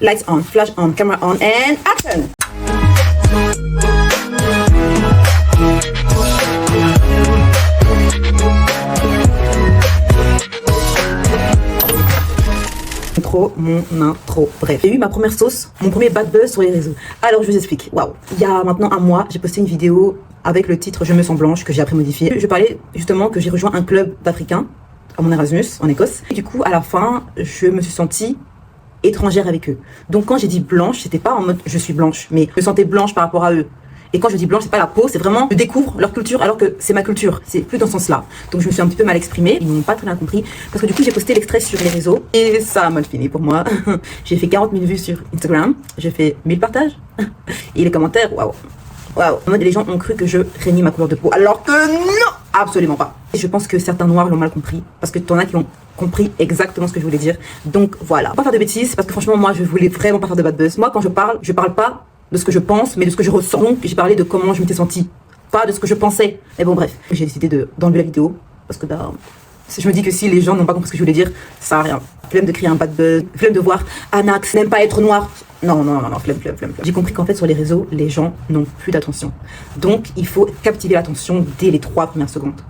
Lights on, flash on, camera on, and action. Mon intro. Bref, j'ai eu ma première sauce, mon premier bad buzz sur les réseaux. Alors je vous explique. Waouh. Il y a maintenant un mois, j'ai posté une vidéo avec le titre Je me sens blanche que j'ai après modifié. Je parlais justement que j'ai rejoint un club d'Africains à mon Erasmus en Écosse. Et du coup, à la fin, je me suis sentie étrangère avec eux. Donc quand j'ai dit blanche, c'était pas en mode je suis blanche, mais je me sentais blanche par rapport à eux. Et quand je dis blanche, c'est pas la peau, c'est vraiment je découvre leur culture alors que c'est ma culture. C'est plus dans ce sens-là. Donc je me suis un petit peu mal exprimée. Ils n'ont pas très bien compris parce que du coup j'ai posté l'extrait sur les réseaux et ça a mal fini pour moi. J'ai fait 40 000 vues sur Instagram, j'ai fait 1000 partages et les commentaires, waouh, waouh. En mode les gens ont cru que je régnais ma couleur de peau alors que non, absolument pas. Et je pense que certains noirs l'ont mal compris parce que t'en as qui ont compris exactement ce que je voulais dire. Donc voilà, pas faire de bêtises parce que franchement moi je voulais vraiment pas faire de bad buzz. Moi quand je parle pas de ce que je pense, mais de ce que je ressens. Donc j'ai parlé de comment je m'étais sentie, pas de ce que je pensais. Mais bon bref, j'ai décidé d'enlever la vidéo parce que je me dis que si les gens n'ont pas compris ce que je voulais dire, ça sert à rien. Flemme de créer un bad buzz, flemme de voir Anax n'aime pas être noir. Non, flemme. J'ai compris qu'en fait sur les réseaux, les gens n'ont plus d'attention. Donc il faut captiver l'attention dès les 3 premières secondes.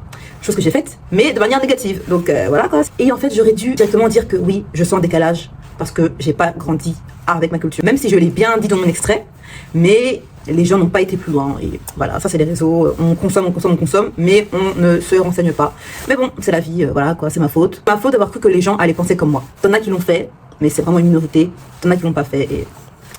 Chose que j'ai faite, mais de manière négative. Donc voilà quoi. Et en fait j'aurais dû directement dire que oui, je sens un décalage parce que j'ai pas grandi avec ma culture. Même si je l'ai bien dit dans mon extrait, mais les gens n'ont pas été plus loin. Et voilà, ça c'est les réseaux, on consomme, mais on ne se renseigne pas. Mais bon, c'est la vie, voilà quoi, c'est ma faute. Ma faute d'avoir cru que les gens allaient penser comme moi. T'en as qui l'ont fait, mais c'est vraiment une minorité. T'en as qui l'ont pas fait et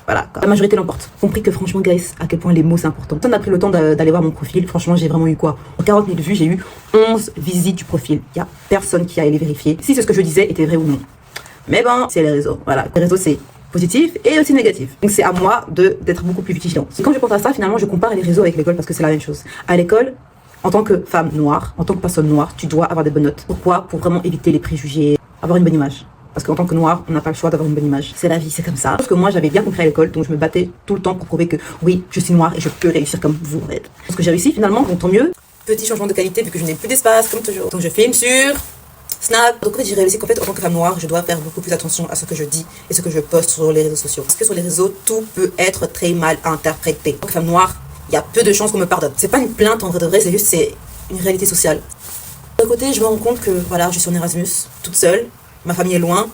voilà, quoi. La majorité l'emporte. Compris que franchement, guys, à quel point les mots c'est important. On a pris le temps d'aller voir mon profil. Franchement, j'ai vraiment eu quoi? En 40 000 vues, j'ai eu 11 visites du profil. Il y a personne qui a allé vérifier si ce que je disais était vrai ou non. Mais bon, c'est les réseaux. Voilà, les réseaux c'est positif et aussi négatif. Donc c'est à moi d'être beaucoup plus vigilant. Et quand je pense à ça, finalement, je compare les réseaux avec l'école parce que c'est la même chose. À l'école, en tant que femme noire, en tant que personne noire, tu dois avoir des bonnes notes. Pourquoi? Pour vraiment éviter les préjugés, avoir une bonne image. Parce qu'en tant que noir, on n'a pas le choix d'avoir une bonne image. C'est la vie, c'est comme ça. Parce que moi, j'avais bien compris à l'école, donc je me battais tout le temps pour prouver que oui, je suis noire et je peux réussir comme vous en fait. Parce que j'ai réussi finalement, donc tant mieux. Petit changement de qualité vu que je n'ai plus d'espace, comme toujours. Donc je filme sur Snap. Donc en fait j'ai réalisé qu'en fait en tant que femme noire je dois faire beaucoup plus attention à ce que je dis et ce que je poste sur les réseaux sociaux. Parce que sur les réseaux tout peut être très mal interprété. En tant que femme noire, il y a peu de chances qu'on me pardonne. C'est pas une plainte en vrai de vrai, c'est une réalité sociale. D'un côté je me rends compte que voilà, je suis en Erasmus, toute seule, ma famille est loin,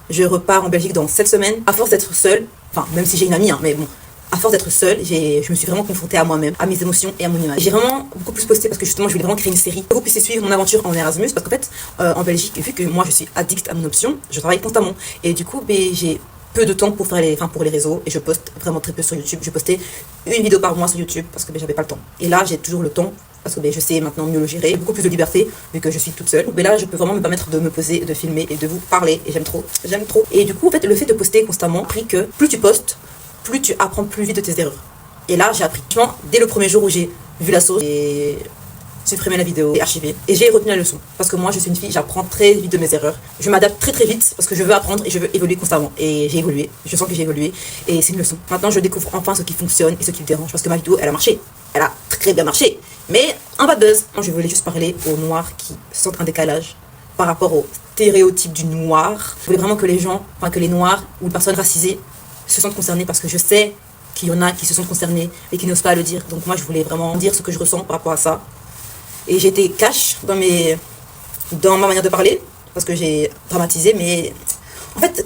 je repars en Belgique dans 7 semaines. À force d'être seule, enfin même si j'ai une amie mais bon, à force d'être seule, je me suis vraiment confrontée à moi-même, à mes émotions et à mon image. J'ai vraiment beaucoup plus posté parce que justement je voulais vraiment créer une série. Vous puissiez suivre mon aventure en Erasmus parce qu'en fait en Belgique, vu que moi je suis addict à mon option, je travaille constamment et du coup j'ai peu de temps pour faire pour les réseaux et je poste vraiment très peu sur YouTube. Je postais une vidéo par mois sur YouTube parce que j'avais pas le temps. Et là j'ai toujours le temps parce que je sais maintenant mieux le gérer, beaucoup plus de liberté vu que je suis toute seule. Mais là je peux vraiment me permettre de me poser, de filmer et de vous parler et j'aime trop. Et du coup en fait le fait de poster constamment pris que plus tu postes, plus tu apprends plus vite de tes erreurs. Et là, j'ai appris. Dès le premier jour où j'ai vu la sauce, j'ai supprimé la vidéo et archivé. Et j'ai retenu la leçon. Parce que moi, je suis une fille, j'apprends très vite de mes erreurs. Je m'adapte très vite parce que je veux apprendre et je veux évoluer constamment. Et j'ai évolué. Je sens que j'ai évolué. Et c'est une leçon. Maintenant, je découvre enfin ce qui fonctionne et ce qui me dérange. Parce que ma vidéo, elle a marché. Elle a très bien marché. Mais un bad buzz. Je voulais juste parler aux noirs qui sentent un décalage par rapport au stéréotype du noir. Je voulais vraiment que les gens, que les noirs ou les personnes racisées se sentent concernés parce que je sais qu'il y en a qui se sentent concernés et qui n'osent pas le dire. Donc moi je voulais vraiment dire ce que je ressens par rapport à ça. Et j'ai été cash dans ma manière de parler parce que j'ai dramatisé, mais en fait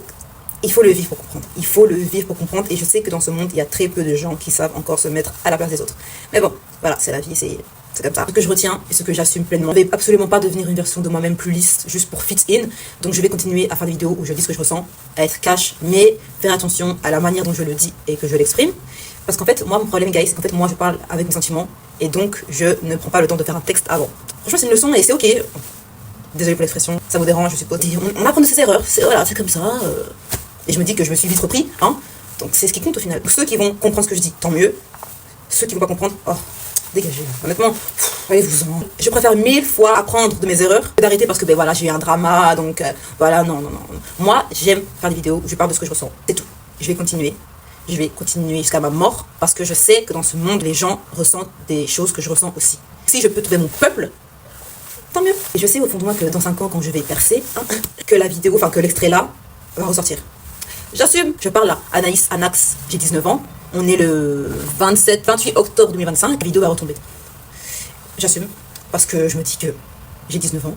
il faut le vivre pour comprendre. Il faut le vivre pour comprendre et je sais que dans ce monde il y a très peu de gens qui savent encore se mettre à la place des autres. Mais bon, voilà, c'est la vie, c'est comme ça. Ce que je retiens et ce que j'assume pleinement. Je ne vais absolument pas devenir une version de moi-même plus lisse juste pour fit in. Donc je vais continuer à faire des vidéos où je dis ce que je ressens, à être cash, mais faire attention à la manière dont je le dis et que je l'exprime. Parce qu'en fait, moi, mon problème, guys, c'est qu'en fait, moi, je parle avec mes sentiments et donc je ne prends pas le temps de faire un texte avant. Franchement, c'est une leçon et c'est ok. Désolée pour l'expression, ça vous dérange, je suppose. On apprend de ses erreurs, c'est comme ça. Et je me dis que je me suis vite repris, hein. Donc c'est ce qui compte au final. Ceux qui vont comprendre ce que je dis, tant mieux. Ceux qui vont pas comprendre, dégagez. Honnêtement, allez-vous-en. Je préfère 1000 fois apprendre de mes erreurs que d'arrêter parce que voilà, j'ai eu un drama, donc voilà, non. Moi, j'aime faire des vidéos où je parle de ce que je ressens. C'est tout. Je vais continuer jusqu'à ma mort parce que je sais que dans ce monde, les gens ressentent des choses que je ressens aussi. Si je peux trouver mon peuple, tant mieux. Et je sais au fond de moi que dans 5 ans, quand je vais percer, que la vidéo, que l'extrait là va ressortir. J'assume. Je parle là, Anaïs Anax, j'ai 19 ans. On est le 28 octobre 2025. La vidéo va retomber. J'assume. Parce que je me dis que j'ai 19 ans.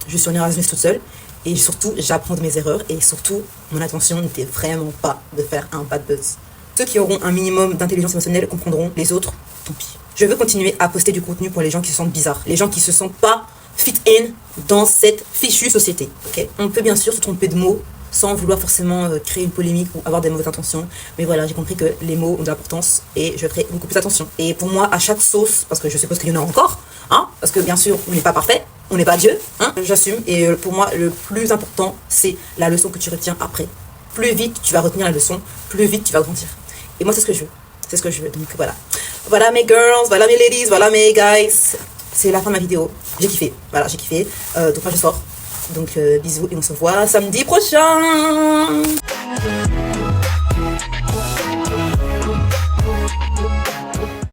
Je suis en Erasmus toute seule. Et surtout, j'apprends de mes erreurs. Et surtout, mon intention n'était vraiment pas de faire un bad buzz. Ceux qui auront un minimum d'intelligence émotionnelle comprendront. Les autres, tant pis. Je veux continuer à poster du contenu pour les gens qui se sentent bizarres. Les gens qui se sentent pas fit in dans cette fichue société. Okay, on peut bien sûr se tromper de mots sans vouloir forcément créer une polémique ou avoir des mauvaises intentions. Mais voilà, j'ai compris que les mots ont de l'importance et je ferai beaucoup plus attention. Et pour moi, à chaque sauce, parce que je suppose qu'il y en a encore, hein, parce que bien sûr, on n'est pas parfait, on n'est pas Dieu, hein, j'assume. Et pour moi, le plus important, c'est la leçon que tu retiens après. Plus vite tu vas retenir la leçon, plus vite tu vas grandir. Et moi, c'est ce que je veux. C'est ce que je veux. Donc voilà. Voilà mes girls, voilà mes ladies, voilà mes guys. C'est la fin de ma vidéo. J'ai kiffé. Voilà, j'ai kiffé. Donc moi, je sors. Donc bisous et on se voit samedi prochain.